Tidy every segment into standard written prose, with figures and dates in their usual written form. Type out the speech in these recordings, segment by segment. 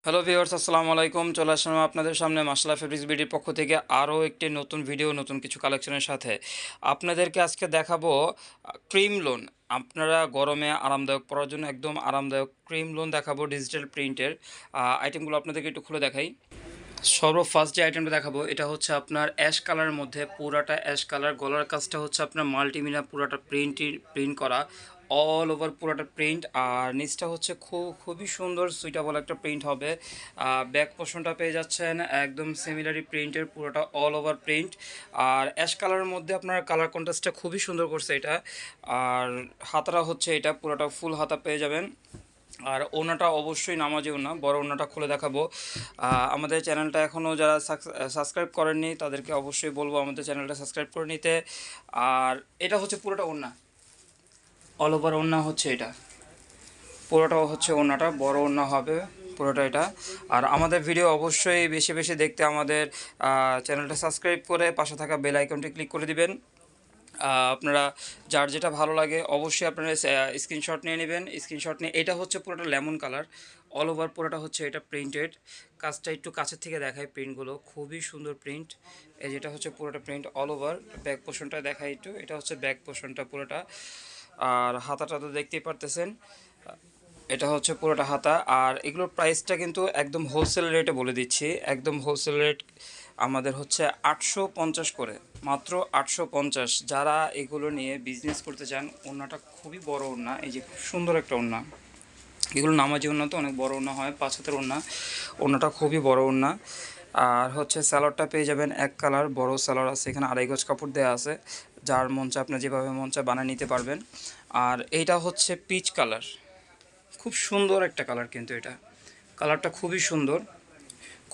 Hello viewers, আসসালামু আলাইকুম। চলে আসলাম আপনাদের সামনে মাশাআল্লাহ ফেব্রিক্স বিডির পক্ষ থেকে আরও একটি নতুন ভিডিও, নতুন কিছু কালেকশনের সাথে। আপনাদেরকে আজকে দেখাবো ক্রিম লোন। আপনারা গরমে আরামদায়ক পরার জন্য একদম আরামদায়ক ক্রিম লোন দেখাবো ডিজিটাল প্রিন্টের। আইটেমগুলো আপনাদেরকে একটু খুলে দেখাই। ফার্স্ট যে আইটেমটা দেখাবো এটা হচ্ছে আপনার অ্যাশ কালারের মধ্যে, পুরাটা অ্যাশ কালার। গলার কাজটা হচ্ছে আপনার মাল্টিমিনা, পুরাটা প্রিন্ট করা, অল ওভার পুরাটা প্রিন্ট। আর নিচটা হচ্ছে খুবই সুন্দর সুইটেবল একটা প্রিন্ট হবে। ব্যাক পোর্শনটা পেয়ে যাচ্ছেন একদম সিমিলারি প্রিন্টের, পুরোটা অল ওভার প্রিন্ট। আর অ্যাশ কালারের মধ্যে আপনার কালার কন্ট্রাস্টটা খুবই সুন্দর করছে এটা। আর হাতাটা হচ্ছে এটা পুরোটা ফুল হাতা পেয়ে যাবেন। আর ওনাটা অবশ্যই নামাজি ওনা, বড় ওনাটা খুলে দেখাবো। আমাদের চ্যানেলটা এখনও যারা সাবস্ক্রাইব করেননি তাদেরকে অবশ্যই বলবো আমাদের চ্যানেলটা সাবস্ক্রাইব করে নিতে। আর এটা হচ্ছে পুরোটা ওনা, অল ওভার ওনা হচ্ছে এটা, পুরোটাও হচ্ছে ওনাটা বড় ওনা হবে পুরোটা এটা। আর আমাদের ভিডিও অবশ্যই বেশি বেশি দেখতে আমাদের চ্যানেলটা সাবস্ক্রাইব করে পাশে থাকা বেল আইকনটি ক্লিক করে দিবেন। আপনারা যার যেটা ভালো লাগে অবশ্যই আপনারা স্ক্রিনশট নিয়ে নেবেন। স্ক্রিনশট নিয়ে, এটা হচ্ছে পুরোটা লেমন কালার, অল ওভার পুরোটা হচ্ছে এটা প্রিন্টেড। কাজটা একটু কাছের থেকে দেখায়, প্রিন্টগুলো খুবই সুন্দর প্রিন্ট। এই যেটা হচ্ছে পুরোটা প্রিন্ট অল ওভার। ব্যাক পোর্শনটা দেখায় একটু, এটা হচ্ছে ব্যাক পোর্শনটা পুরোটা। আর হাতাটা তো দেখতেই পারতেছেন, এটা হচ্ছে পুরোটা হাতা। আর এগুলোর প্রাইসটা কিন্তু একদম হোলসেল রেটে বলে দিচ্ছি, একদম হোলসেল রেট আমাদের হচ্ছে 850 করে, মাত্র 850। যারা এগুলো নিয়ে বিজনেস করতে চান, ওড়নাটা খুবই বড় ওড়না, এই যে খুব সুন্দর একটা ওড়না। এগুলো নামাজি ওড়না তো অনেক বড় ওড়না হয়, 5 হাতের ওড়না। ওড়নাটা খুবই বড় ওড়না। আর হচ্ছে স্যালোয়ারটা পেয়ে যাবেন এক কালার, বড় স্যালোয়ার আছে এখানে, 2.5 গজ কাপড় দেওয়া আছে। যার মন চায় আপনি যেভাবে মন চায় বানিয়ে নিতে পারবেন। আর এইটা হচ্ছে পিচ কালার, খুব সুন্দর একটা কালার, কিন্তু এটা কালারটা খুবই সুন্দর,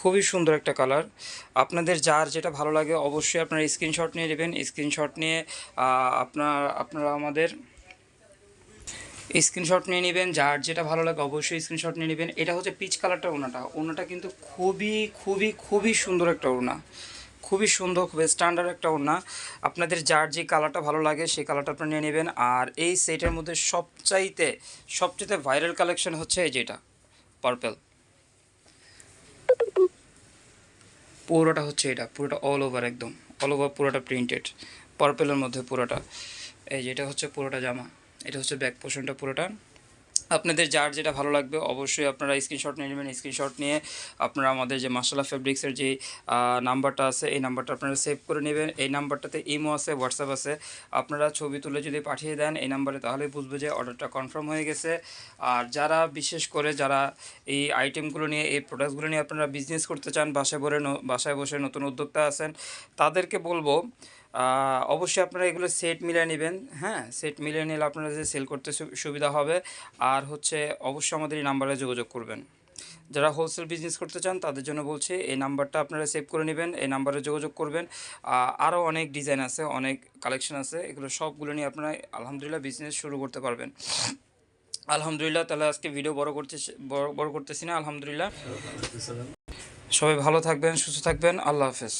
খুবই সুন্দর একটা কালার। আপনাদের যার যেটা ভালো লাগে অবশ্যই আপনারা স্ক্রিনশট নিয়ে নেবেন। স্ক্রিনশট নিয়ে আপনারা আমাদের স্ক্রিনশট নিয়ে নেবেন, যার যেটা ভালো লাগে অবশ্যই স্ক্রিনশট নিয়ে নেবেন। এটা হচ্ছে পিচ কালারটা, ওনাটা কিন্তু খুবই খুবই খুবই সুন্দর একটা ওড়না, খুবই সুন্দর, খুবই স্ট্যান্ডার্ড একটা ওড়না। আপনাদের যার যে কালারটা ভালো লাগে সেই কালারটা আপনারা নিয়ে নেবেন। আর এই সেটের মধ্যে সবচাইতে ভাইরাল কালেকশন হচ্ছে এই যেটা পার্পেল, পুরোটা হচ্ছে এটা, পুরোটা অল ওভার, একদম অল ওভার পুরোটা প্রিন্টেড পার্পেলের মধ্যে পুরোটা। এই যে এটা হচ্ছে পুরোটা জামা, এটা হচ্ছে ব্যাক পোর্শনটা পুরোটা। আপনাদের যার যেটা ভালো লাগবে অবশ্যই আপনারা স্ক্রিনশট নিয়ে নেবেন। স্ক্রিনশট নিয়ে আপনারা আমাদের যে মাশাআল্লাহ ফেব্রিক্সের যে নাম্বারটা আছে এই নাম্বারটা আপনারা সেভ করে নেবেন। এই নাম্বারটাতে ইমো আছে, হোয়াটসঅ্যাপ আছে। আপনারা ছবি তুলে যদি পাঠিয়ে দেন এই নাম্বারে, তাহলে বুঝবে যে অর্ডারটা কনফার্ম হয়ে গেছে। আর যারা বিশেষ করে যারা এই আইটেমগুলো নিয়ে, এই প্রোডাক্টসগুলো নিয়ে আপনারা বিজনেস করতে চান, বাসায় বসে নতুন উদ্যোক্তা আছেন, তাদেরকে বলবো অবশ্যই আপনারা এগুলো সেট মিলিয়ে নেবেন। হ্যাঁ, সেট মিলিয়ে নিলে আপনারা যে সেল করতে সুবিধা হবে। আর হচ্ছে অবশ্যই আমাদের এই নাম্বারে যোগাযোগ করবেন। যারা হোলসেল বিজনেস করতে চান তাদের জন্য বলছি, এই নাম্বারটা আপনারা সেভ করে নেবেন, এই নাম্বারে যোগাযোগ করবেন। আরও অনেক ডিজাইন আছে, অনেক কালেকশন আছে, এগুলো সবগুলো নিয়ে আপনারা আলহামদুলিল্লাহ বিজনেস শুরু করতে পারবেন। আলহামদুলিল্লাহ, তাহলে আজকে ভিডিও বড় করতেছি না। আলহামদুলিল্লাহ, সবাই ভালো থাকবেন, সুস্থ থাকবেন, আল্লাহ হাফেজ।